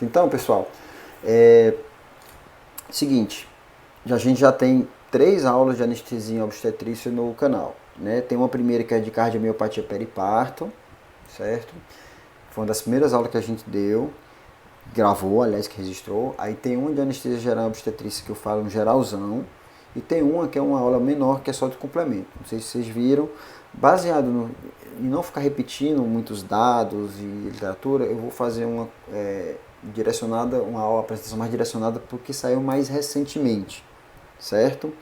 Certo? Então, pessoal, seguinte, a gente já tem 3 aulas de anestesia em obstetrícia no canal, né? Tem uma primeira que é de cardiomiopatia periparto, certo? Foi uma das primeiras aulas que a gente deu, gravou, aliás, que registrou. Aí tem uma de anestesia geral e obstetrícia que eu falo um geralzão. E tem uma que é uma aula menor que é só de complemento. Não sei se vocês viram. Baseado em não ficar repetindo muitos dados e literatura, eu vou fazer uma uma apresentação mais direcionada porque saiu mais recentemente, certo?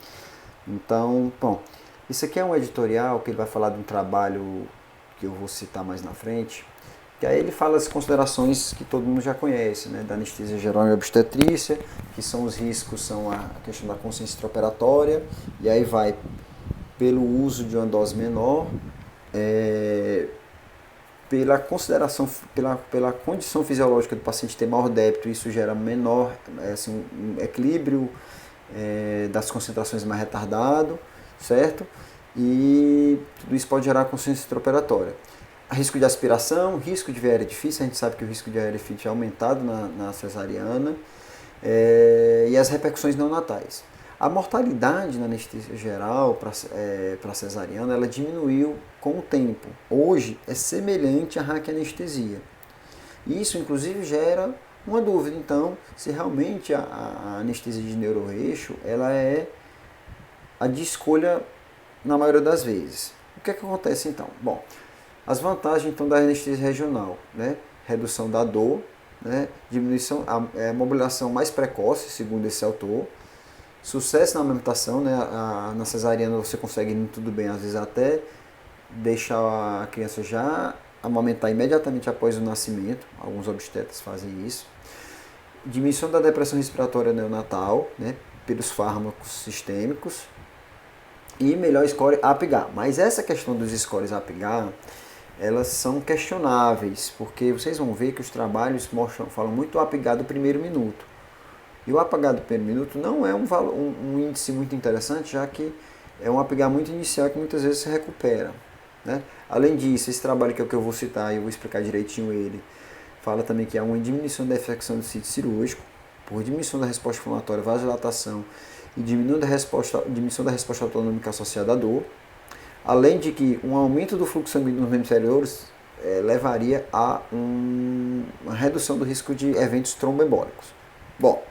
Então, bom, isso aqui é um editorial que ele vai falar de um trabalho que eu vou citar mais na frente, que aí ele fala as considerações que todo mundo já conhece, né, da anestesia geral e obstetrícia, que são os riscos, são a questão da consciência intraoperatória, e aí vai pelo uso de uma dose menor, pela consideração, pela condição fisiológica do paciente ter maior débito, isso gera menor, assim, um equilíbrio das concentrações mais retardado, certo? E tudo isso pode gerar consciência intraoperatória. Risco de aspiração, risco de VR difícil, a gente sabe que o risco de VR difícil é aumentado na cesariana, e as repercussões neonatais. A mortalidade na anestesia geral para cesariana, ela diminuiu com o tempo. Hoje é semelhante à raquianestesia. Isso, inclusive, gera uma dúvida, então, se realmente a anestesia de neuroeixo, ela é a de escolha na maioria das vezes. O que é que acontece, então? Bom, as vantagens, então, da anestesia regional, né? Redução da dor, né? Diminuição, mobilização mais precoce, segundo esse autor, sucesso na amamentação, né? Na cesariana você consegue ir tudo bem, às vezes até deixar a criança já amamentar imediatamente após o nascimento, alguns obstetras fazem isso. Diminuição da depressão respiratória neonatal, né? Pelos fármacos sistêmicos, e melhor score APGAR. Mas essa questão dos scores APGAR, elas são questionáveis, porque vocês vão ver que os trabalhos falam muito do APGAR do primeiro minuto. E o APGAR do primeiro minuto não é um índice muito interessante, já que é um APGAR muito inicial que muitas vezes se recupera, né? Além disso, esse trabalho que é o que eu vou citar e eu vou explicar direitinho ele, fala também que há uma diminuição da infecção do sítio cirúrgico, por diminuição da resposta inflamatória, vasodilatação e diminuição da resposta autonômica associada à dor, além de que um aumento do fluxo sanguíneo nos membros inferiores levaria a uma redução do risco de eventos tromboembólicos. Bom,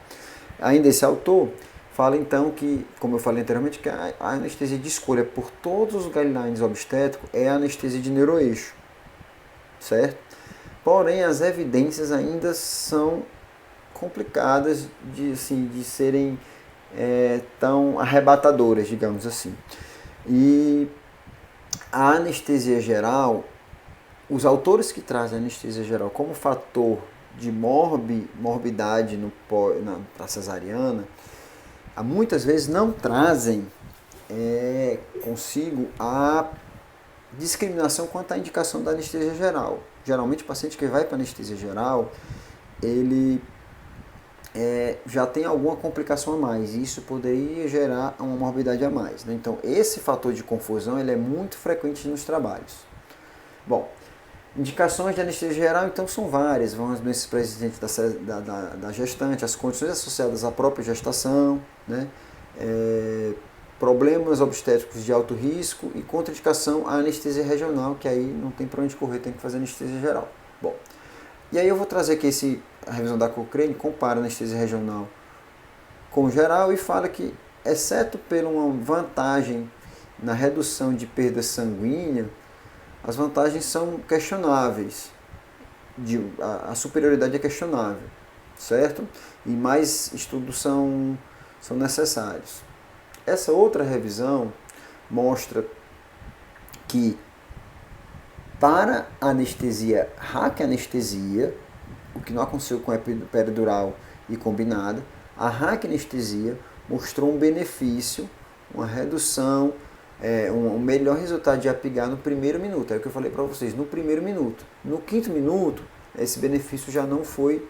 ainda esse autor fala então que, como eu falei anteriormente, que a anestesia de escolha por todos os guidelines obstétricos é a anestesia de neuroeixo, certo? Porém, as evidências ainda são complicadas de serem tão arrebatadoras, digamos assim. E a anestesia geral, os autores que trazem a anestesia geral como fator de morbidade para cesariana, muitas vezes não trazem consigo a discriminação quanto à indicação da anestesia geral. Geralmente o paciente que vai para anestesia geral, ele já tem alguma complicação a mais, e isso poderia gerar uma morbidade a mais, né? Então esse fator de confusão ele é muito frequente nos trabalhos. Bom, indicações de anestesia geral então são várias, vão as doenças presentes da gestante, as condições associadas à própria gestação, né? Problemas obstétricos de alto risco e contraindicação à anestesia regional, que aí não tem para onde correr, tem que fazer anestesia geral. Bom, e aí eu vou trazer aqui a revisão da Cochrane, compara a anestesia regional com geral e fala que, exceto por uma vantagem na redução de perda sanguínea, as vantagens são questionáveis, a superioridade é questionável, certo? E mais estudos são necessários. Essa outra revisão mostra que para a anestesia raquianestesia, o que não aconteceu com a peridural e combinada, a raquianestesia mostrou um benefício, uma redução, um melhor resultado de APGAR no primeiro minuto. É o que eu falei para vocês, no primeiro minuto. No quinto minuto, esse benefício já não foi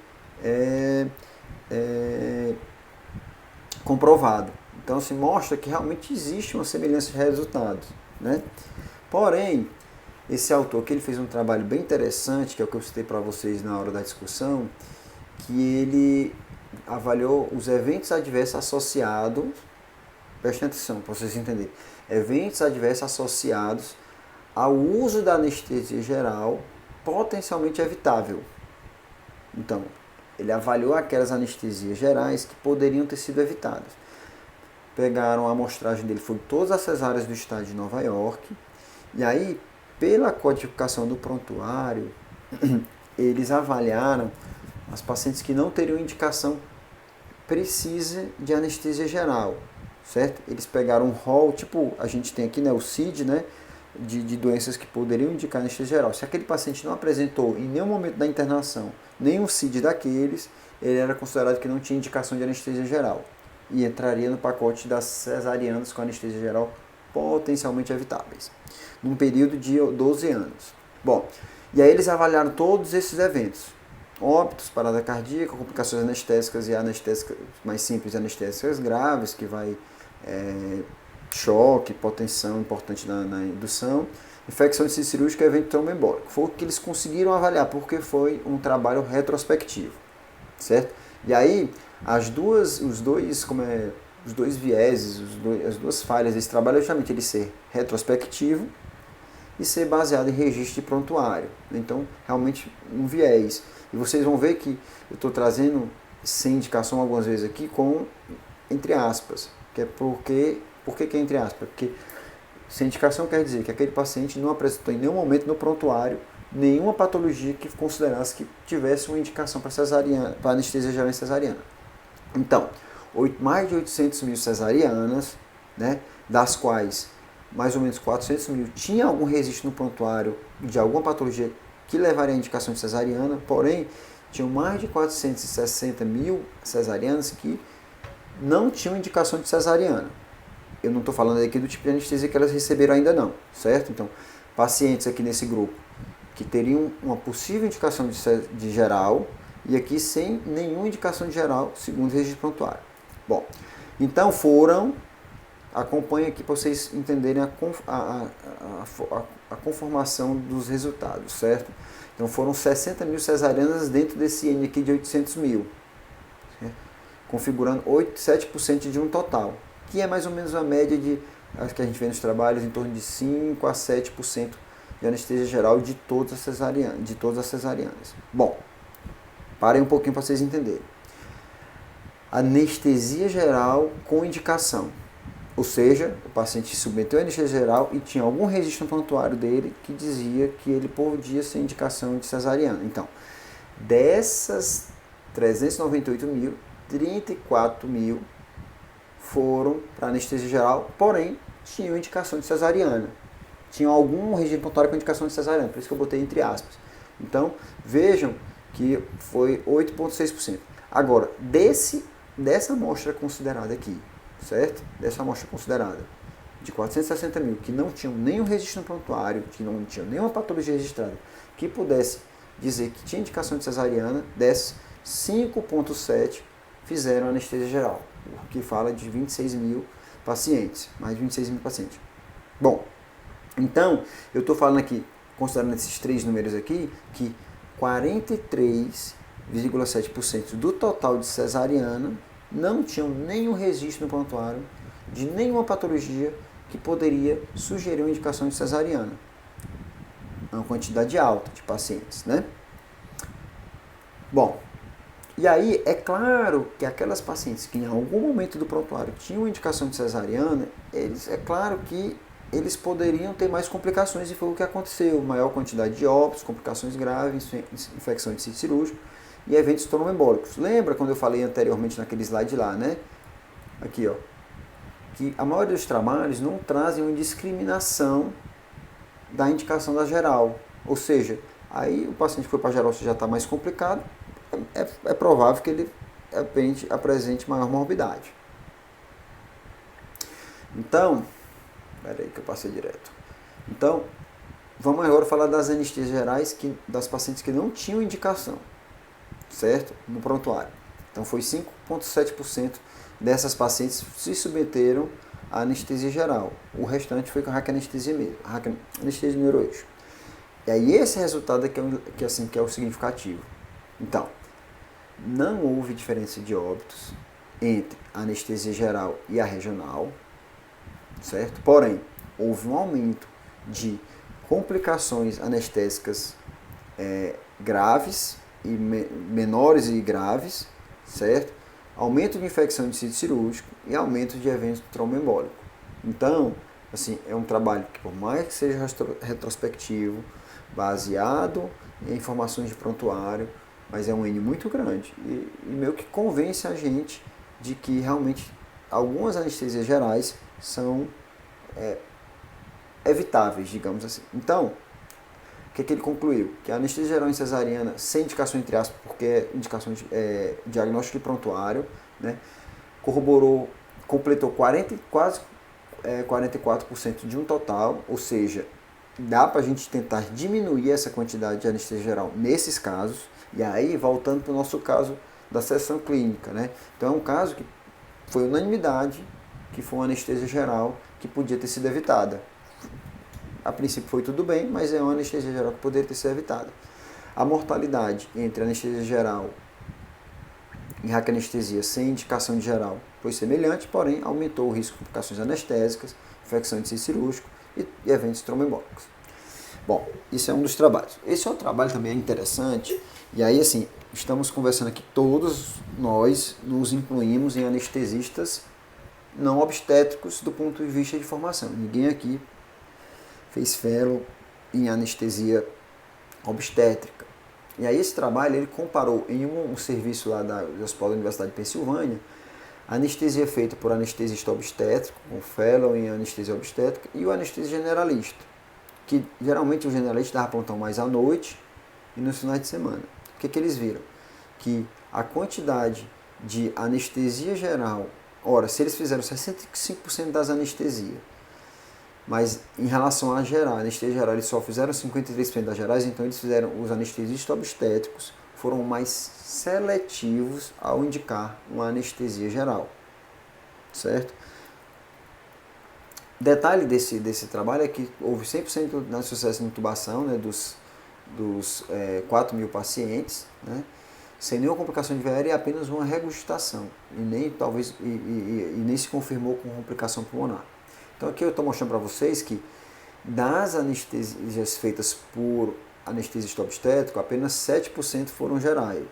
comprovado. Então, se mostra que realmente existe uma semelhança de resultados, né? Porém, esse autor que ele fez um trabalho bem interessante, que é o que eu citei para vocês na hora da discussão, que ele avaliou os eventos adversos associados, preste atenção para vocês entenderem, eventos adversos associados ao uso da anestesia geral potencialmente evitável. Então, ele avaliou aquelas anestesias gerais que poderiam ter sido evitadas. Pegaram a amostragem dele, foi todas as cesáreas do estado de Nova York, e aí, pela codificação do prontuário, eles avaliaram as pacientes que não teriam indicação precisa de anestesia geral, certo? Eles pegaram um rol, tipo a gente tem aqui, né, o CID, né, de doenças que poderiam indicar anestesia geral. Se aquele paciente não apresentou em nenhum momento da internação nenhum CID daqueles, ele era considerado que não tinha indicação de anestesia geral e entraria no pacote das cesarianas com anestesia geral potencialmente evitáveis, num período de 12 anos. Bom, e aí eles avaliaram todos esses eventos: óbitos, parada cardíaca, complicações anestésicas e anestésicas mais simples, anestésicas graves, que vai choque, hipotensão importante na indução, infecção de sítio cirúrgico e evento tromboembólico. Foi o que eles conseguiram avaliar, porque foi um trabalho retrospectivo, certo? E aí, os dois vieses, as duas falhas desse trabalho é justamente ele ser retrospectivo e ser baseado em registro de prontuário. Então, realmente, um viés. E vocês vão ver que eu estou trazendo sem indicação algumas vezes aqui com entre aspas, que é por que é entre aspas? Porque sem indicação quer dizer que aquele paciente não apresentou em nenhum momento no prontuário nenhuma patologia que considerasse que tivesse uma indicação para anestesia geral em cesariana. Então, mais de 800 mil cesarianas, né, das quais mais ou menos 400 mil tinha algum registro no prontuário de alguma patologia que levaria à indicação de cesariana, porém, tinham mais de 460 mil cesarianas que não tinham indicação de cesariana. Eu não estou falando aqui do tipo de anestesia que elas receberam ainda não, certo? Então, pacientes aqui nesse grupo que teriam uma possível indicação de geral e aqui sem nenhuma indicação de geral, segundo o registro prontuário. Bom, então acompanhe aqui para vocês entenderem a conformação dos resultados, certo? Então foram 60 mil cesarianas dentro desse N aqui de 800 mil, certo? Configurando 7% de um total, que é mais ou menos a média acho que a gente vê nos trabalhos, em torno de 5 a 7% de anestesia geral de todas as cesarianas. Bom, parem um pouquinho para vocês entenderem. Anestesia geral com indicação. Ou seja, o paciente submeteu a anestesia geral e tinha algum registro no prontuário dele que dizia que ele podia ser indicação de cesariana. Então, dessas 398 mil, 34 mil foram para anestesia geral, porém tinham indicação de cesariana. Tinham algum registro no prontuário com indicação de cesariana, por isso que eu botei entre aspas. Então, vejam que foi 8,6%. Agora, dessa amostra considerada aqui, certo? Dessa amostra considerada de 460 mil que não tinham nenhum registro no prontuário, que não tinham nenhuma patologia registrada, que pudesse dizer que tinha indicação de cesariana, dessas 5,7 fizeram anestesia geral, o que fala de 26 mil pacientes, mais de 26 mil pacientes. Bom, então eu estou falando aqui, considerando esses três números aqui, que 43,7% do total de cesariana não tinham nenhum registro no prontuário de nenhuma patologia que poderia sugerir uma indicação de cesariana. É uma quantidade alta de pacientes, né? Bom, e aí é claro que aquelas pacientes que em algum momento do prontuário tinham indicação de cesariana, é claro que eles poderiam ter mais complicações e foi o que aconteceu. Maior quantidade de óbitos, complicações graves, infecção de sítio cirúrgico e eventos tromboembólicos. Lembra quando eu falei anteriormente naquele slide lá, né? Aqui, ó. Que a maioria dos trabalhos não trazem uma discriminação da indicação da geral. Ou seja, aí o paciente que foi para geral, se já está mais complicado, é provável que ele apresente maior morbidade. Então, peraí que eu passei direto. Então, vamos agora falar das anestesias gerais das pacientes que não tinham indicação, certo? No prontuário. Então, foi 5,7% dessas pacientes se submeteram à anestesia geral. O restante foi com raquianestesia mesmo, anestesia neuroeixo. E aí esse resultado é que é o significativo. Então, não houve diferença de óbitos entre a anestesia geral e a regional, certo? Porém, houve um aumento de complicações anestésicas graves e menores e graves, certo? Aumento de infecção de sítio cirúrgico e aumento de eventos tromboembólicos. Então, assim, é um trabalho que, por mais que seja retrospectivo, baseado em informações de prontuário, mas é um N muito grande e meio que convence a gente de que realmente algumas anestesias gerais são evitáveis, digamos assim. Então, o que ele concluiu? Que a anestesia geral em cesariana, sem indicação entre aspas, porque é indicação de diagnóstico de prontuário, né, completou quase 44% de um total, ou seja, dá para a gente tentar diminuir essa quantidade de anestesia geral nesses casos. E aí, voltando para o nosso caso da sessão clínica, né? Então é um caso que foi unanimidade, que foi uma anestesia geral que podia ter sido evitada. A princípio foi tudo bem, mas é uma anestesia geral que poderia ter sido evitada. A mortalidade entre anestesia geral e raquianestesia sem indicação de geral foi semelhante, porém aumentou o risco de complicações anestésicas, infecção de sítio cirúrgico e eventos tromboembólicos. Bom, isso é um dos trabalhos. Esse outro trabalho também é interessante, e aí assim, estamos conversando aqui, todos nós nos incluímos em anestesistas não obstétricos do ponto de vista de formação. Ninguém aqui fez fellow em anestesia obstétrica. E aí esse trabalho ele comparou em um serviço lá do Hospital da Universidade de Pensilvânia, a anestesia feita por anestesista obstétrico, o fellow em anestesia obstétrica, e o anestesista generalista, que geralmente o generalista dava plantão mais à noite e nos finais de semana. O que eles viram? Que a quantidade de anestesia geral, ora, se eles fizeram 65% das anestesias, mas em relação à geral, a anestesia geral, eles só fizeram 53% das gerais, então eles fizeram, os anestesistas obstétricos foram mais seletivos ao indicar uma anestesia geral, certo? Detalhe desse trabalho é que houve 100% de sucesso na intubação, né, dos 4.000 pacientes, né, sem nenhuma complicação de VR e apenas uma regurgitação, e nem se confirmou com complicação pulmonar. Então aqui eu estou mostrando para vocês que das anestesias feitas por anestesista obstétrico, apenas 7% foram gerais,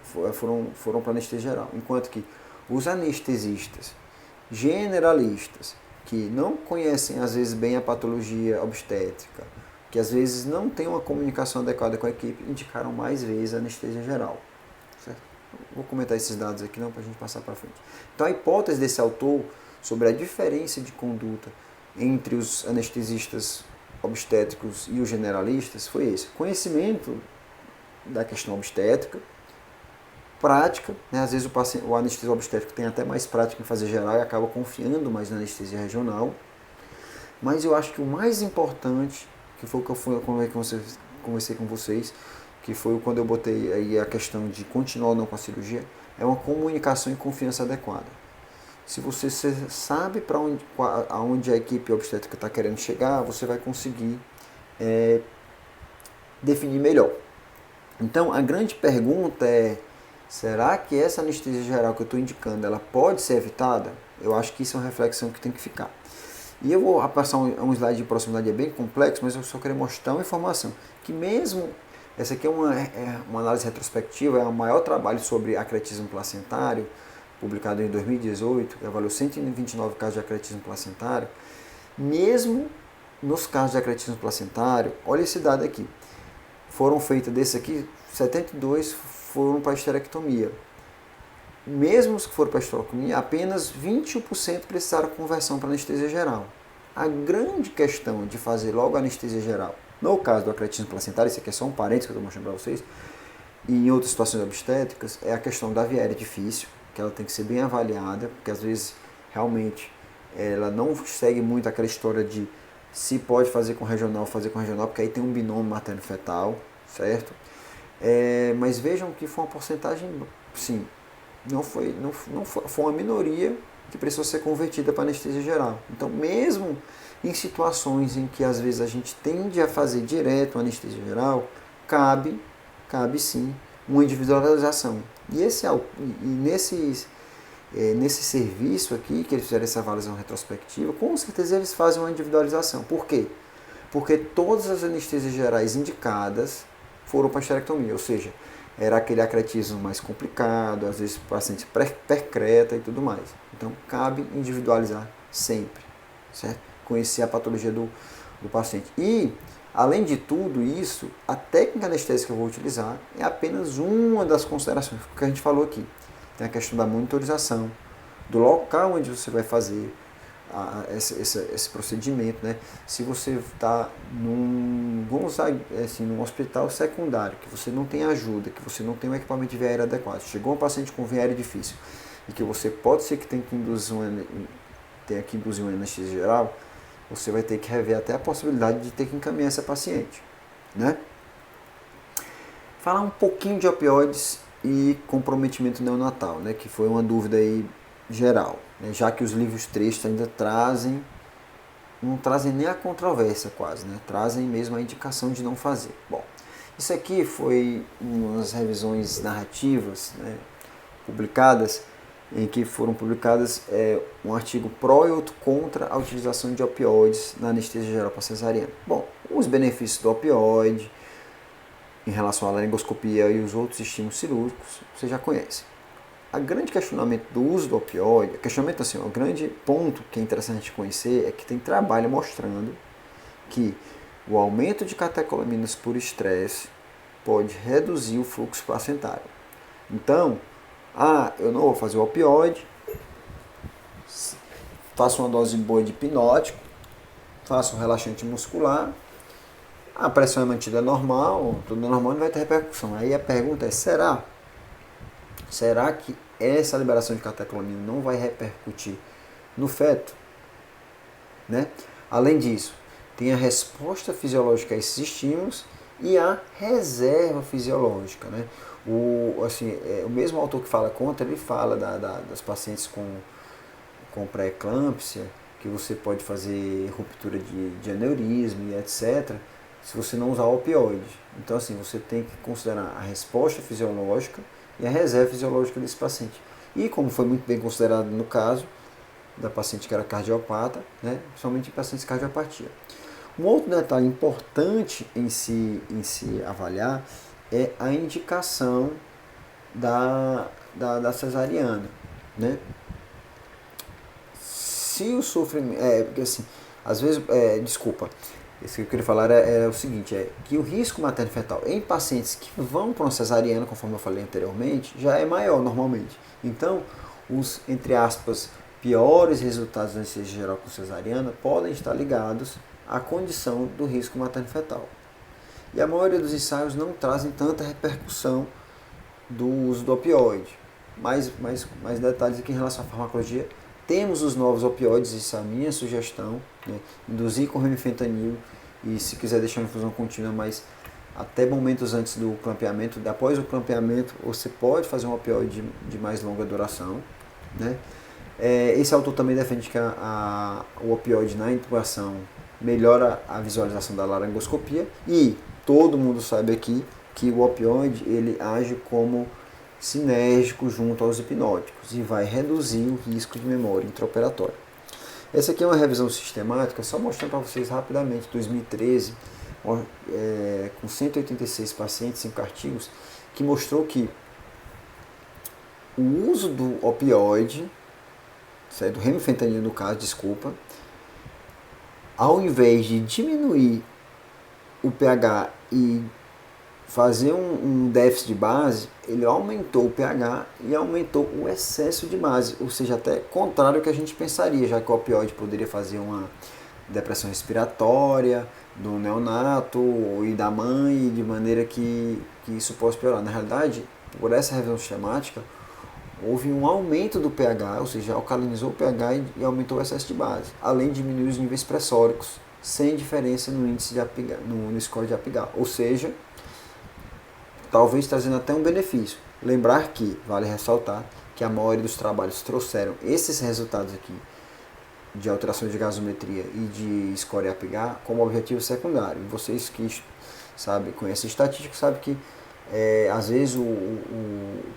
foram para anestesia geral, enquanto que os anestesistas generalistas, que não conhecem às vezes bem a patologia obstétrica, que às vezes não têm uma comunicação adequada com a equipe, indicaram mais vezes a anestesia geral. Certo? Vou comentar esses dados aqui não para a gente passar para frente. Então a hipótese desse autor sobre a diferença de conduta entre os anestesistas obstétricos e os generalistas foi esse: conhecimento da questão obstétrica, prática, né? Às vezes o anestesista obstétrico tem até mais prática em fazer geral e acaba confiando mais na anestesia regional, mas eu acho que o mais importante, que foi o que eu conversei com vocês, que foi quando eu botei aí a questão de continuar ou não com a cirurgia, é uma comunicação e confiança adequada. Se você sabe para onde a equipe obstétrica está querendo chegar, você vai conseguir definir melhor. Então, a grande pergunta é: será que essa anestesia geral que eu estou indicando, ela pode ser evitada? Eu acho que isso é uma reflexão que tem que ficar. E eu vou passar um slide de proximidade, é bem complexo, mas eu só queria mostrar uma informação, que mesmo, essa aqui é uma análise retrospectiva, é o maior trabalho sobre acretismo placentário, publicado em 2018, que avaliou 129 casos de acretismo placentário. Mesmo nos casos de acretismo placentário, olha esse dado aqui, foram feitos desses aqui, 72 foram para esterectomia. Mesmo os que foram para esterectomia, apenas 21% precisaram de conversão para anestesia geral. A grande questão de fazer logo anestesia geral, no caso do acretismo placentário, isso aqui é só um parênteses que eu estou mostrando para vocês, e em outras situações obstétricas, é a questão da viária difícil, que ela tem que ser bem avaliada, porque às vezes realmente ela não segue muito aquela história de se pode fazer com regional, porque aí tem um binômio materno-fetal, certo? Mas vejam que foi uma porcentagem, sim, foi uma minoria que precisou ser convertida para anestesia geral. Então, mesmo em situações em que às vezes a gente tende a fazer direto a anestesia geral, cabe sim uma individualização. E nesse serviço aqui, que eles fizeram essa avaliação retrospectiva, com certeza eles fazem uma individualização. Por quê? Porque todas as anestesias gerais indicadas foram para esterectomia, ou seja, era aquele acretismo mais complicado, às vezes o paciente percreta e tudo mais. Então, cabe individualizar sempre, certo? Conhecer a patologia do paciente. E, além de tudo isso, a técnica anestésica que eu vou utilizar é apenas uma das considerações que a gente falou aqui. Tem a questão da monitorização, do local onde você vai fazer esse procedimento, né? Se você está num hospital secundário, que você não tem ajuda, que você não tem um equipamento de via aérea adequado, chegou um paciente com via aérea difícil, e que você pode ser que tenha que induzir uma anestesia geral, você vai ter que rever até a possibilidade de ter que encaminhar essa paciente, né? Falar um pouquinho de opioides e comprometimento neonatal, né? Que foi uma dúvida aí geral, né? Já que os livros textos ainda não trazem nem a controvérsia quase, né? Trazem mesmo a indicação de não fazer. Bom, isso aqui foi umas revisões narrativas, né, publicadas, em que foram publicadas um artigo pró e outro contra a utilização de opioides na anestesia geral para cesariana. Bom, os benefícios do opioide em relação à laringoscopia e os outros estímulos cirúrgicos, você já conhece. O grande questionamento do uso do opioide, o grande ponto que é interessante conhecer é que tem trabalho mostrando que o aumento de catecolaminas por estresse pode reduzir o fluxo placentário. Então, eu não vou fazer o opioide, faço uma dose boa de hipnótico, faço um relaxante muscular, a pressão é mantida normal, tudo normal, não vai ter repercussão. Aí a pergunta é, será que essa liberação de catecolamina não vai repercutir no feto? Né? Além disso, tem a resposta fisiológica a esses estímulos e a reserva fisiológica. Né? O mesmo autor que fala contra, ele fala das pacientes com pré-eclâmpsia, que você pode fazer ruptura de aneurisma e etc., se você não usar opioide. Então, assim, você tem que considerar a resposta fisiológica e a reserva fisiológica desse paciente. E como foi muito bem considerado no caso da paciente que era cardiopata, né, principalmente em pacientes de cardiopatia. Um outro detalhe importante em se avaliar é a indicação da cesariana. Né? Se o sofrimento... porque assim, às vezes... Isso que eu queria falar é o seguinte, que o risco materno-fetal em pacientes que vão para uma cesariana, conforme eu falei anteriormente, já é maior normalmente. Então, os, entre aspas, piores resultados da anestesia geral com cesariana podem estar ligados à condição do risco materno-fetal. E a maioria dos ensaios não trazem tanta repercussão do uso do opioide. Mais detalhes aqui em relação à farmacologia. Temos os novos opioides, isso é a minha sugestão, né? Induzir com remifentanil e se quiser deixar uma infusão contínua, mas até momentos antes do clampeamento, após o clampeamento, você pode fazer um opioide de mais longa duração. Né? Esse autor também defende que o opioide na intubação melhora a visualização da laringoscopia e todo mundo sabe aqui que o opioide ele age como sinérgico junto aos hipnóticos e vai reduzir o risco de memória intraoperatória. Essa aqui é uma revisão sistemática, só mostrando para vocês rapidamente, 2013, com 186 pacientes, 5 artigos, que mostrou que o uso do opioide, do remifentanil no caso, ao invés de diminuir o pH e fazer um déficit de base, ele aumentou o pH e aumentou o excesso de base, ou seja, até contrário ao que a gente pensaria, já que o opioide poderia fazer uma depressão respiratória do neonato e da mãe, de maneira que isso possa piorar. Na realidade, por essa revisão sistemática, houve um aumento do pH, ou seja, alcalinizou o pH e aumentou o excesso de base, além de diminuir os níveis pressóricos, sem diferença no índice de Apgar, no score de Apgar, ou seja, talvez trazendo até um benefício. Lembrar que, vale ressaltar, que a maioria dos trabalhos trouxeram esses resultados aqui de alteração de gasometria e de score Apgar como objetivo secundário. Vocês que conhecem estatística sabem que às vezes o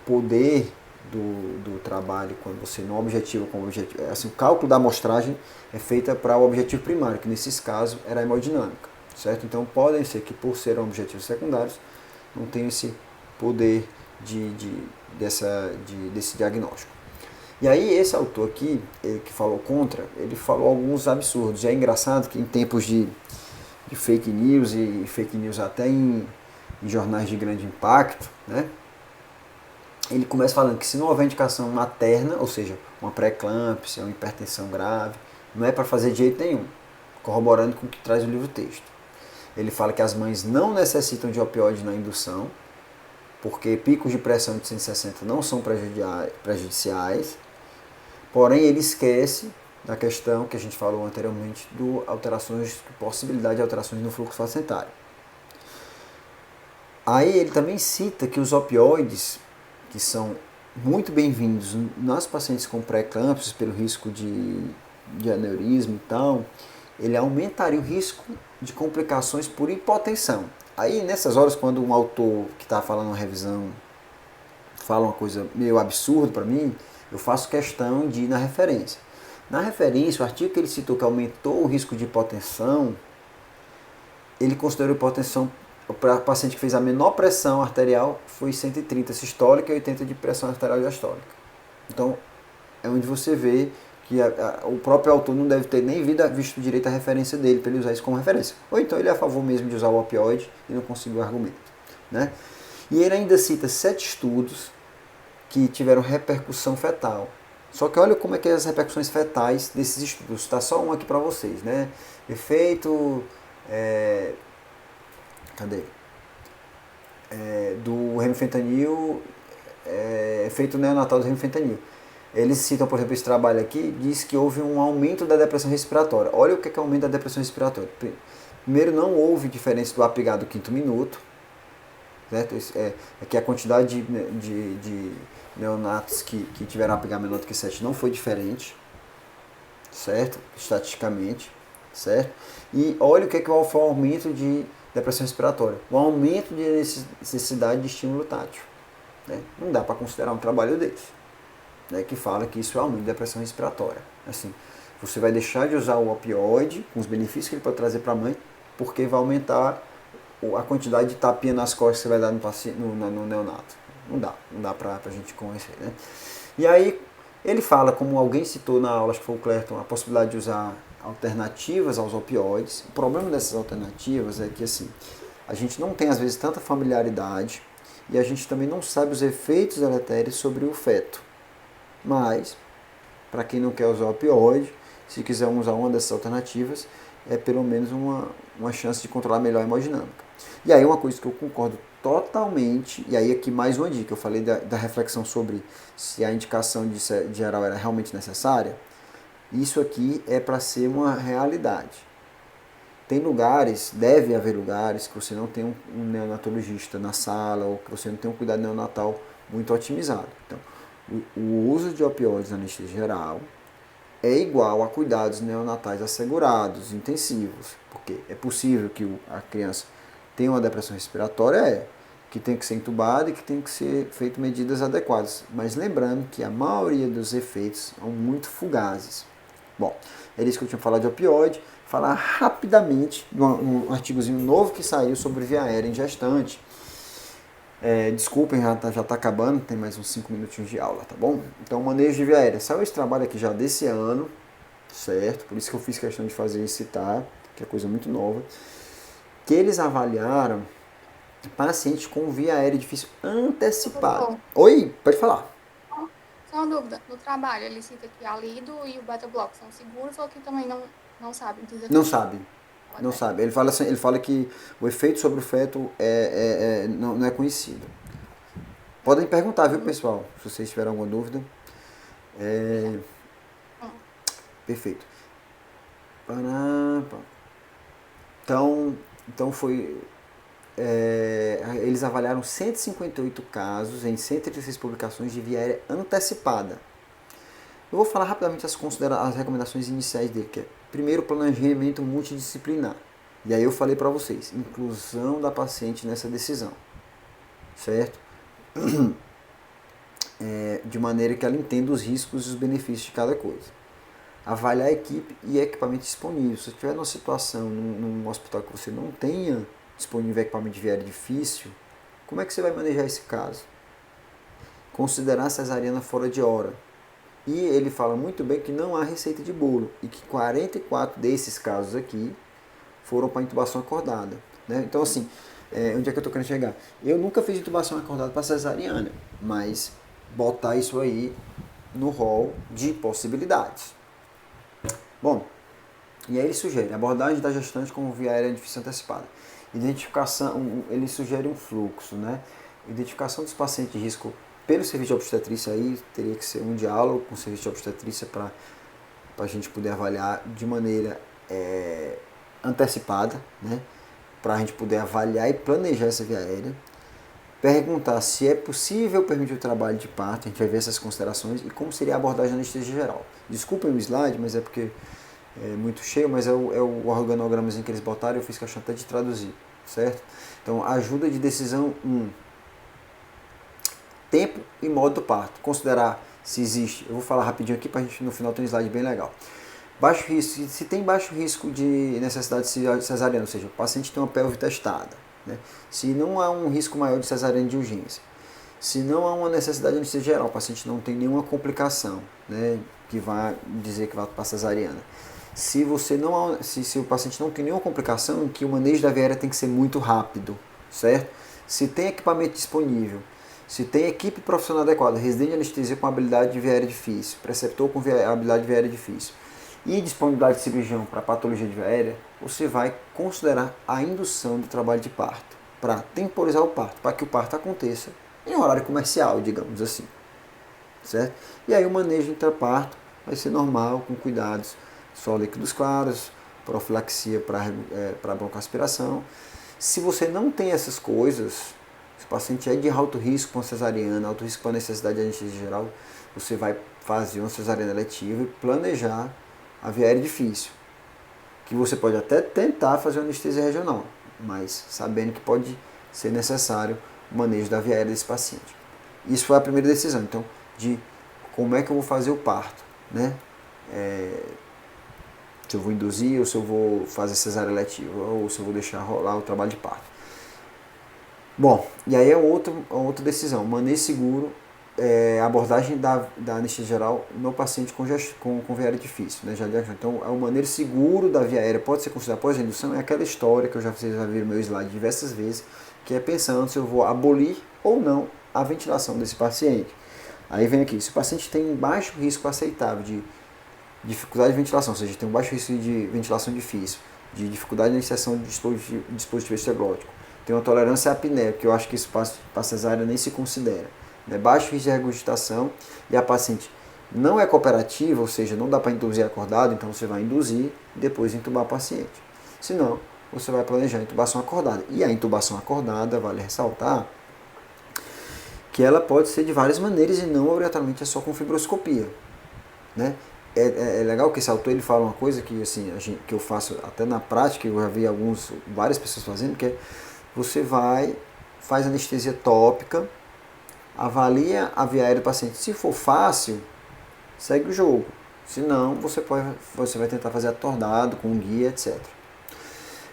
poder do trabalho, quando você não objetiva com o objetivo, assim, o cálculo da amostragem é feita para o objetivo primário, que nesses casos era a hemodinâmica, certo? Então podem ser que por serem objetivos secundários, não tenham esse poder desse diagnóstico. E aí esse autor aqui, ele que falou contra, ele falou alguns absurdos. E é engraçado que em tempos de fake news e fake news até em jornais de grande impacto, né? Ele começa falando que se não houver indicação materna, ou seja, uma pré-eclâmpsia, uma hipertensão grave, não é para fazer de jeito nenhum, corroborando com o que traz o livro-texto. Ele fala que as mães não necessitam de opioide na indução, porque picos de pressão de 160 não são prejudiciais, porém ele esquece da questão que a gente falou anteriormente do possibilidade de alterações no fluxo placentário. Aí ele também cita que os opioides, que são muito bem-vindos nas pacientes com pré-eclâmpsia pelo risco de aneurisma e tal, ele aumentaria o risco de complicações por hipotensão. Aí nessas horas, quando um autor que está falando uma revisão fala uma coisa meio absurda para mim, eu faço questão de ir na referência. Na referência, o artigo que ele citou que aumentou o risco de hipotensão, ele considerou hipotensão para paciente que fez a menor pressão arterial foi 130 sistólica e 80 de pressão arterial diastólica. Então, é onde você vê que o próprio autor não deve ter nem visto direito a referência dele para ele usar isso como referência. Ou então ele é a favor mesmo de usar o opioide e não conseguiu o argumento. Né? E ele ainda cita 7 estudos que tiveram repercussão fetal. Só que olha como é que é as repercussões fetais desses estudos. Está só um aqui para vocês. Né? Efeito... do remifentanil, efeito neonatal do remifentanil. Eles citam, por exemplo, esse trabalho aqui, diz que houve um aumento da depressão respiratória. Olha o que é o aumento da depressão respiratória. Primeiro, não houve diferença do APGAR do 5º minuto, certo? É que a quantidade de neonatos que tiveram APGAR menor do que 7 não foi diferente, certo? Estatisticamente, certo? E olha o que é o aumento de depressão respiratória. O aumento de necessidade de estímulo tátil. Né? Não dá para considerar um trabalho desse. Né? Que fala que isso é aumento de depressão respiratória. Assim, você vai deixar de usar o opioide, com os benefícios que ele pode trazer para a mãe, porque vai aumentar a quantidade de tapinha nas costas que você vai dar no neonato. Não dá para a gente conhecer. Né? E aí, ele fala, como alguém citou na aula, acho que foi o Clerton, a possibilidade de usar alternativas aos opioides. O problema dessas alternativas é que assim, a gente não tem às vezes tanta familiaridade e a gente também não sabe os efeitos deletérios sobre o feto. Mas, para quem não quer usar opioide, se quiser usar uma dessas alternativas, é pelo menos uma chance de controlar melhor a hemodinâmica. E aí uma coisa que eu concordo totalmente, e aí aqui mais uma dica, eu falei da reflexão sobre se a indicação de geral era realmente necessária. Isso aqui é para ser uma realidade. Tem lugares, deve haver lugares que você não tem um neonatologista na sala ou que você não tem um cuidado neonatal muito otimizado. Então, o uso de opioides na anestesia geral é igual a cuidados neonatais assegurados, intensivos, porque é possível que a criança tenha uma depressão respiratória, que tem que ser entubada e que tem que ser feito medidas adequadas. Mas lembrando que a maioria dos efeitos são muito fugazes. Bom, era isso que eu tinha falado de opioide. Falar rapidamente de um artigozinho novo que saiu sobre via aérea em gestante. Desculpem, já tá acabando, tem mais uns 5 minutinhos de aula, tá bom? Então, manejo de via aérea. Saiu esse trabalho aqui já desse ano, certo? Por isso que eu fiz questão de fazer e citar, que é coisa muito nova. Que eles avaliaram pacientes com via aérea difícil antecipada. Oi, pode falar. Só uma dúvida, no trabalho ele cita que a Lido e o beta-bloco são seguros ou que também não sabe dos Não efeitos sabe. Não colaterais? sabe. Ele fala que o efeito sobre o feto não é conhecido. Podem perguntar, viu, pessoal? Se vocês tiverem alguma dúvida. Obrigada. Perfeito. Então foi. Eles avaliaram 158 casos em 136 publicações de via aérea antecipada. Eu vou falar rapidamente as recomendações iniciais dele, que é, primeiro, planejamento multidisciplinar. E aí eu falei para vocês, inclusão da paciente nessa decisão. certo? De maneira que ela entenda os riscos e os benefícios de cada coisa. Avaliar a equipe e equipamento disponível. Se você estiver numa situação, num hospital que você não tenha disponível equipamento de viária difícil, como é que você vai manejar esse caso? Considerar a cesariana fora de hora. E ele fala muito bem que não há receita de bolo e que 44 desses casos aqui foram para intubação acordada. Né? Então, assim, onde é que eu estou querendo chegar? Eu nunca fiz intubação acordada para cesariana, mas botar isso aí no rol de possibilidades. Bom, e aí ele sugere abordagem da gestante com via aérea difícil antecipada. Identificação, ele sugere um fluxo, né? Identificação dos pacientes de risco pelo serviço de obstetrícia, aí teria que ser um diálogo com o serviço de obstetrícia para a gente poder avaliar de maneira antecipada, né? Para a gente poder avaliar e planejar essa via aérea. Perguntar se é possível permitir o trabalho de parto, a gente vai ver essas considerações e como seria a abordagem da anestesia geral. Desculpem o slide, mas é porque é muito cheio, mas é o organogramazinho que eles botaram, eu fiz questão até de traduzir, certo? Então, ajuda de decisão 1. Tempo e modo do parto. Considerar se existe, eu vou falar rapidinho aqui para a gente no final ter um slide bem legal. Baixo risco, se tem baixo risco de necessidade de cesariana, ou seja, o paciente tem uma pelve testada, né? Se não há um risco maior de cesariana de urgência, se não há uma necessidade de anestesia geral, o paciente não tem nenhuma complicação, né, que vai dizer que vai para cesariana. Se o paciente não tem nenhuma complicação, que o manejo da via aérea tem que ser muito rápido, certo? Se tem equipamento disponível, se tem equipe profissional adequada, residente de anestesia com habilidade de via aérea difícil, preceptor com habilidade de via aérea difícil e disponibilidade de cirurgião para patologia de via aérea, você vai considerar a indução do trabalho de parto, para temporizar o parto, para que o parto aconteça em horário comercial, digamos assim, certo? E aí o manejo intraparto vai ser normal, com cuidados, só líquidos claros, profilaxia para broncoaspiração. Se você não tem essas coisas, se o paciente é de alto risco para cesariana, alto risco para necessidade de anestesia geral, você vai fazer uma cesariana eletiva e planejar a via aérea difícil, que você pode até tentar fazer uma anestesia regional, mas sabendo que pode ser necessário o manejo da via aérea desse paciente. Isso foi a primeira decisão, então, de como é que eu vou fazer o parto, né? Se eu vou induzir, ou se eu vou fazer cesárea eletiva, ou se eu vou deixar rolar o trabalho de parto. Bom, e aí é outra decisão, manejo seguro, abordagem da anestesia geral no paciente com via aérea difícil, né? Então, o manejo seguro da via aérea pode ser considerado após a indução, é aquela história que vocês já viram no meu slide diversas vezes, que é pensando se eu vou abolir ou não a ventilação desse paciente. Aí vem aqui, se o paciente tem um baixo risco aceitável de dificuldade de ventilação, ou seja, tem um baixo risco de ventilação difícil, de dificuldade na inserção de dispositivo extraglótico, tem uma tolerância à apneia, que eu acho que isso para cesárea nem se considera, né? Baixo risco de regurgitação e a paciente não é cooperativa, ou seja, não dá para induzir acordado, então você vai induzir e depois intubar o paciente. Se não, você vai planejar a intubação acordada. E a intubação acordada, vale ressaltar, que ela pode ser de várias maneiras e não obrigatoriamente é só com fibroscopia, né? É legal que esse autor ele fala uma coisa que, assim, que eu faço até na prática, eu já vi várias pessoas fazendo, que é você faz anestesia tópica, avalia a via aérea do paciente. Se for fácil, segue o jogo. Se não, você vai tentar fazer atornado, com guia, etc.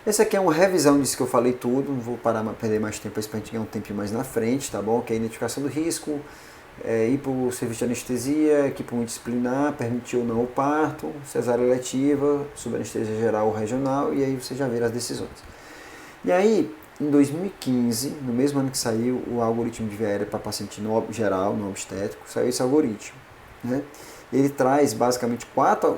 Essa aqui é uma revisão disso que eu falei tudo, não vou parar para perder mais tempo, para a gente ganhar um tempinho mais na frente, tá bom? Que é a identificação do risco, ir para o serviço de anestesia, equipe multidisciplinar, permitir ou não o parto, cesárea eletiva, subanestesia geral ou regional, e aí você já vê as decisões. E aí, em 2015, no mesmo ano que saiu o algoritmo de via aérea para paciente geral, no obstétrico, saiu esse algoritmo, né? Ele traz basicamente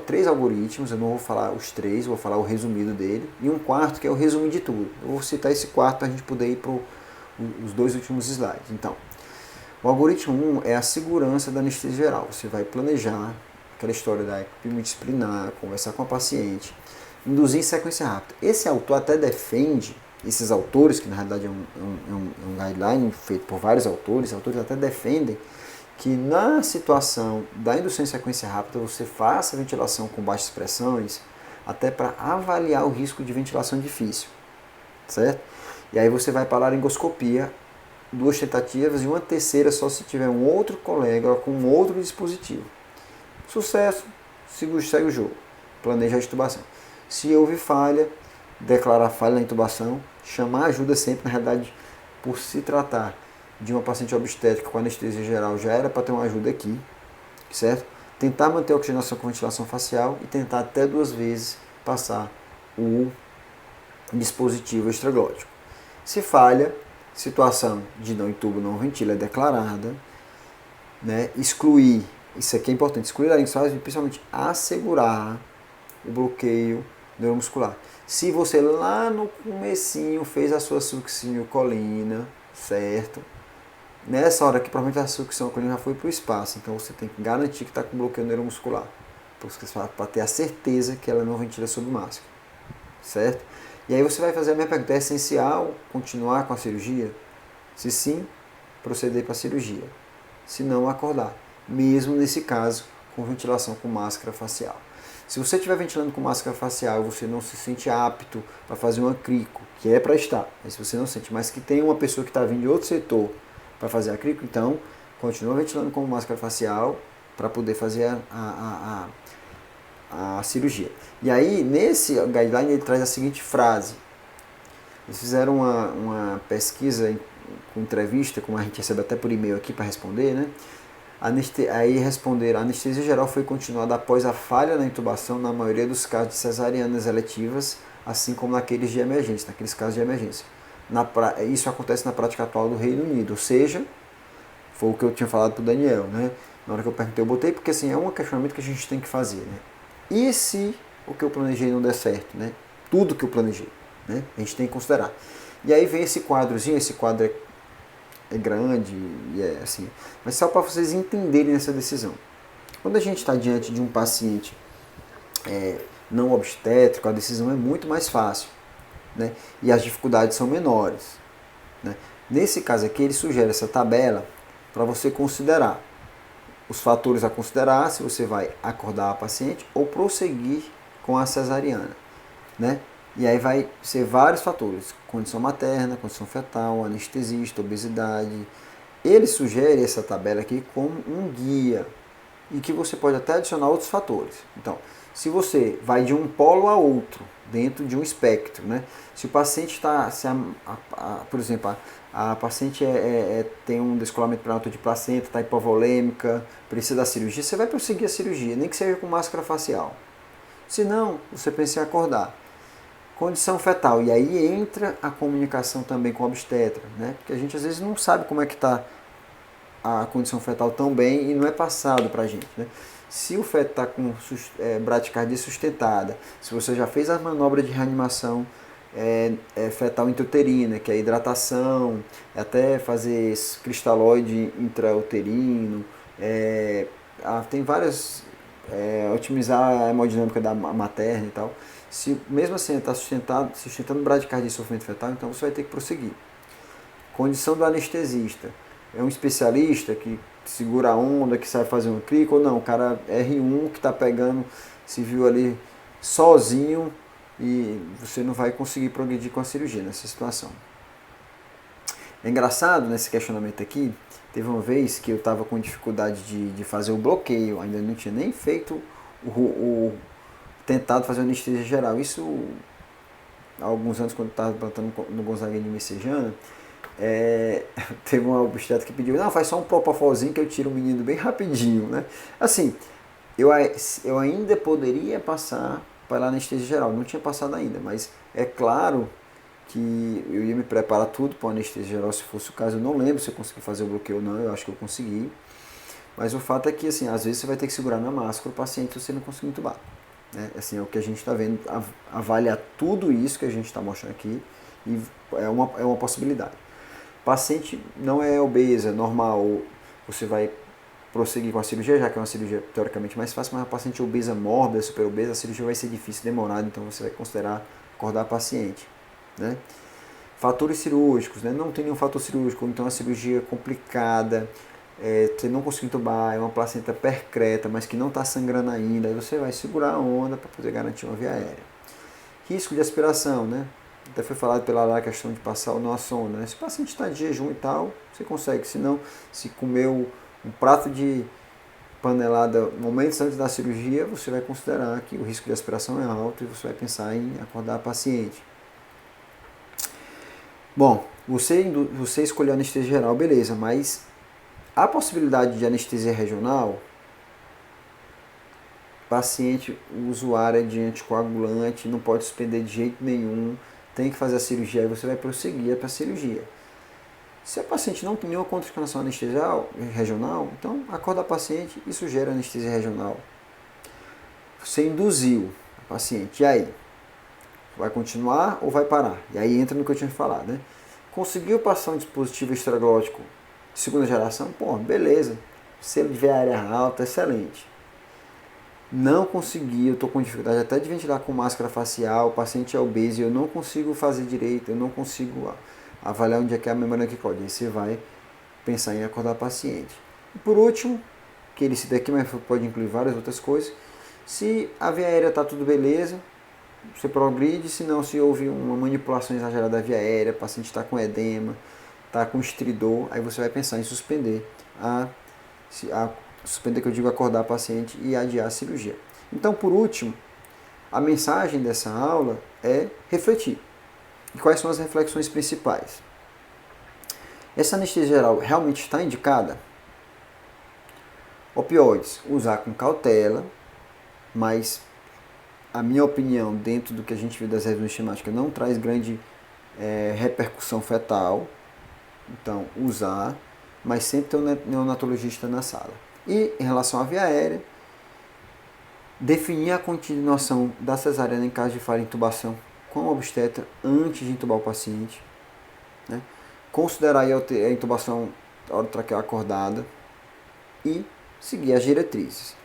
3 algoritmos, eu não vou falar os 3, vou falar o resumido dele, e um quarto que é o resumo de tudo. Eu vou citar esse quarto para a gente poder ir para os 2 últimos slides. Então, o algoritmo 1 é a segurança da anestesia geral. Você vai planejar aquela história da equipe multidisciplinar, conversar com a paciente, induzir em sequência rápida. Esse autor até defende, esses autores, que na realidade é um guideline feito por vários autores até defendem que na situação da indução em sequência rápida você faça ventilação com baixas pressões até para avaliar o risco de ventilação difícil, certo? E aí você vai para a laringoscopia 2 tentativas e uma terceira só se tiver um outro colega com um outro dispositivo. Sucesso, segue o jogo. Planeja a intubação. Se houve falha, declarar falha na intubação, chamar ajuda sempre, na realidade, por se tratar de uma paciente obstétrica com anestesia geral, já era para ter uma ajuda aqui, certo? Tentar manter a oxigenação com ventilação facial e tentar até 2 vezes passar o dispositivo extraglótico. Se falha, situação de não intubo, não ventila é declarada, né? Excluir, isso aqui é importante, excluir laringoscopia e principalmente assegurar o bloqueio neuromuscular. Se você lá no comecinho fez a sua succinilcolina, certo? Nessa hora que provavelmente a succinilcolina já foi para o espaço, então você tem que garantir que está com bloqueio neuromuscular, para ter a certeza que ela não ventila sob máscara, certo? E aí você vai fazer a minha pergunta, é essencial continuar com a cirurgia? Se sim, proceder para a cirurgia. Se não, acordar. Mesmo nesse caso, com ventilação com máscara facial. Se você estiver ventilando com máscara facial e você não se sente apto para fazer uma crico, que é para estar, mas se você não sente, mas que tem uma pessoa que está vindo de outro setor para fazer a crico, então continua ventilando com máscara facial para poder fazer a cirurgia. E aí, nesse guideline, ele traz a seguinte frase. Eles fizeram uma pesquisa com entrevista, como a gente recebe até por e-mail aqui para responder, né? Aí responderam, a anestesia geral foi continuada após a falha na intubação na maioria dos casos de cesarianas eletivas, assim como naqueles de emergência, naqueles casos de emergência. Isso acontece na prática atual do Reino Unido, ou seja, foi o que eu tinha falado para o Daniel, né? Na hora que eu perguntei, eu botei, porque assim, é um questionamento que a gente tem que fazer, né? E se o que eu planejei não der certo, né? Tudo que eu planejei, né? A gente tem que considerar. E aí vem esse quadrozinho, esse quadro é grande e é assim, mas só para vocês entenderem essa decisão. Quando a gente está diante de um paciente não obstétrico, a decisão é muito mais fácil, né? E as dificuldades são menores, né? Nesse caso aqui, ele sugere essa tabela para você considerar os fatores a considerar, se você vai acordar a paciente ou prosseguir com a cesariana, né? E aí vai ser vários fatores, condição materna, condição fetal, anestesista, obesidade. Ele sugere essa tabela aqui como um guia e que você pode até adicionar outros fatores. Então, se você vai de um polo a outro, dentro de um espectro, né? Se o paciente está, por exemplo, a paciente tem um descolamento prenatal de placenta, está hipovolêmica, precisa da cirurgia, você vai prosseguir a cirurgia, nem que seja com máscara facial. Se não, você pensa em acordar. Condição fetal, e aí entra a comunicação também com o obstetra, né? Porque a gente às vezes não sabe como é que está a condição fetal tão bem e não é passado para a gente, né? Se o feto está com bradicardia sustentada, se você já fez a manobra de reanimação fetal intrauterina, que é a hidratação, até fazer cristalóide intrauterino, tem várias, otimizar a hemodinâmica da materna e tal. Se mesmo assim está sustentando bradicardia e sofrimento fetal, então você vai ter que prosseguir. Condição do anestesista. É um especialista que segura a onda, que sabe fazer um clique, ou não, o cara R1 que está pegando, se viu ali sozinho e você não vai conseguir progredir com a cirurgia nessa situação. É engraçado nesse questionamento aqui, teve uma vez que eu estava com dificuldade de fazer o bloqueio, ainda não tinha nem feito tentado fazer anestesia geral. Isso há alguns anos, quando eu estava plantando no Gonzaga de Messejana, teve uma obstetra que pediu, não, faz só um propofolzinho que eu tiro o menino bem rapidinho, né? Assim, eu ainda poderia passar para a anestesia geral, não tinha passado ainda, mas é claro que eu ia me preparar tudo para a anestesia geral se fosse o caso. Eu não lembro se eu consegui fazer o bloqueio ou não, eu acho que eu consegui, mas o fato é que, assim, às vezes você vai ter que segurar na máscara o paciente se você não conseguir entubar. Assim, é o que a gente está vendo, avaliar tudo isso que a gente está mostrando aqui, e é uma possibilidade. Paciente não é obesa, é normal, você vai prosseguir com a cirurgia, já que é uma cirurgia teoricamente mais fácil, mas a paciente obesa mórbida, super obesa, a cirurgia vai ser difícil, demorada, então você vai considerar acordar a paciente, né? Fatores cirúrgicos, né? Não tem nenhum fator cirúrgico, então a cirurgia é complicada, você não conseguiu entubar, é uma placenta percreta, mas que não está sangrando ainda, aí você vai segurar a onda para poder garantir uma via aérea. Risco de aspiração, né? Até foi falado pela lá a questão de passar ou não a sonda, né? Se o paciente está de jejum e tal, você consegue. Se não, se comeu um prato de panelada momentos antes da cirurgia, você vai considerar que o risco de aspiração é alto e você vai pensar em acordar a paciente. Bom, você escolheu anestesia geral, beleza, mas a possibilidade de anestesia regional, paciente usuário de anticoagulante, não pode suspender de jeito nenhum, tem que fazer a cirurgia, aí você vai prosseguir para a cirurgia. Se a paciente não tem nenhuma contraindicação anestesial regional, então acorda a paciente e sugere anestesia regional. Você induziu a paciente, e aí? Vai continuar ou vai parar? E aí entra no que eu tinha falado, né? Conseguiu passar um dispositivo extraglótico de segunda geração? Pô, beleza. Se ele tiver área alta, excelente. Não consegui, eu estou com dificuldade até de ventilar com máscara facial, o paciente é obeso, eu não consigo fazer direito, eu não consigo avaliar onde é que é a membrana que code. Aí você vai pensar em acordar o paciente. E por último, que ele cita aqui, mas pode incluir várias outras coisas, se a via aérea está tudo beleza, você progride, se não, se houve uma manipulação exagerada da via aérea, o paciente está com edema, está com estridor, aí você vai pensar em suspender suspender que eu digo acordar a paciente e adiar a cirurgia. Então, por último, a mensagem dessa aula é refletir. E quais são as reflexões principais? Essa anestesia geral realmente está indicada? Opioides, usar com cautela, mas a minha opinião, dentro do que a gente viu das revisões esquemáticas, não traz grande repercussão fetal. Então, usar, mas sempre ter um neonatologista na sala. E em relação à via aérea, definir a continuação da cesariana em caso de falha de intubação com o obstetra antes de intubar o paciente. Né? Considerar a intubação orotraqueal acordada e seguir as diretrizes.